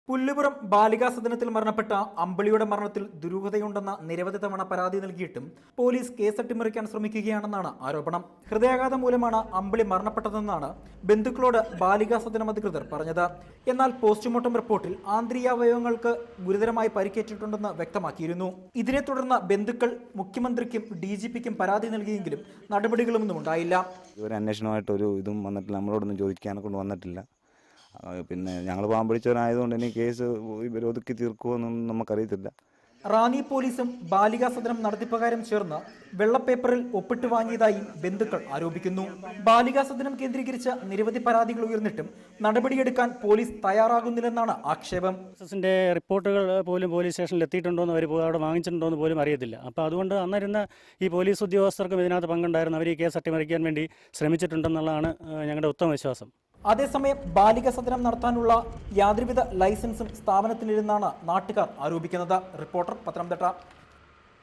പുല്ലുപുറം ബാലികാ സദനത്തിൽ മരണപ്പെട്ട അമ്പിളിയുടെ മരണത്തിൽ ദുരൂഹതയുണ്ടെന്ന നിരവധി തവണ പരാതി നൽകിയിട്ടും പോലീസ് കേസ് അട്ടിമറിക്കാൻ ശ്രമിക്കുകയാണെന്നാണ് ആരോപണം. ഹൃദയാഘാതം മൂലമാണ് അമ്പിളി മരണപ്പെട്ടതെന്നാണ് ബന്ധുക്കളോട് ബാലികാ സദനം അധികൃതർ പറഞ്ഞത്. എന്നാൽ പോസ്റ്റ്മോർട്ടം റിപ്പോർട്ടിൽ ആന്തരികാവയവങ്ങൾക്ക് ഗുരുതരമായി പരിക്കേറ്റിട്ടുണ്ടെന്ന് വ്യക്തമാക്കിയിരുന്നു. ഇതിനെ തുടർന്ന് ബന്ധുക്കൾ മുഖ്യമന്ത്രിക്കും DGPക്കും പരാതി നൽകിയെങ്കിലും നടപടികളൊന്നും ഉണ്ടായില്ല. ഇവർ അന്വേഷണമായിട്ട് ഒരു ഇതും വന്നിട്ടില്ല, നമ്മളോടൊന്നും ചോദിക്കാനെ കൊണ്ട് വന്നിട്ടില്ല. പിന്നെ ഞങ്ങൾ പാവം പിടിച്ചവരായതുകൊണ്ട് ഇനി കേസ് ഇവർ ഒതുക്കി തീർക്കുമെന്നൊന്നും നമുക്കറിയത്തില്ല. റാന്നി പോലീസും ബാലികാ സദനം നടത്തിപ്പുകാരും ചേർന്ന് വെള്ളപ്പേപ്പറിൽ ഒപ്പിട്ട് വാങ്ങിയതായി ബന്ധുക്കൾ ആരോപിക്കുന്നു. ബാലികാ സദനം കേന്ദ്രീകരിച്ച് നിരവധി പരാതികൾ ഉയർന്നിട്ടും നടപടിയെടുക്കാൻ പോലീസ് തയ്യാറാകുന്നില്ലെന്നാണ് ആക്ഷേപം. റിപ്പോർട്ടുകൾ പോലും പോലീസ് സ്റ്റേഷനിൽ എത്തിയിട്ടുണ്ടോയെന്ന് അവർ അവിടെ വാങ്ങിച്ചിട്ടുണ്ടോ എന്ന് പോലും അറിയത്തില്ല. അപ്പോൾ അതുകൊണ്ട് അന്നിരുന്ന ഈ പോലീസ് ഉദ്യോഗസ്ഥർക്കും ഇതിനകത്ത് പങ്കുണ്ടായിരുന്നു. അവർ ഈ കേസ് അട്ടിമറിക്കാൻ വേണ്ടി ശ്രമിച്ചിട്ടുണ്ടെന്നുള്ളതാണ് ഞങ്ങളുടെ ഉത്തമ വിശ്വാസം. അതേസമയം ബാലിക സദനം നടത്താനുള്ള യാതൊരുവിധ ലൈസൻസും സ്ഥാപനത്തിലിരുന്നാണ് നാട്ടുകാർ ആരോപിക്കുന്നത്. റിപ്പോർട്ടർ, പത്തനംതിട്ട.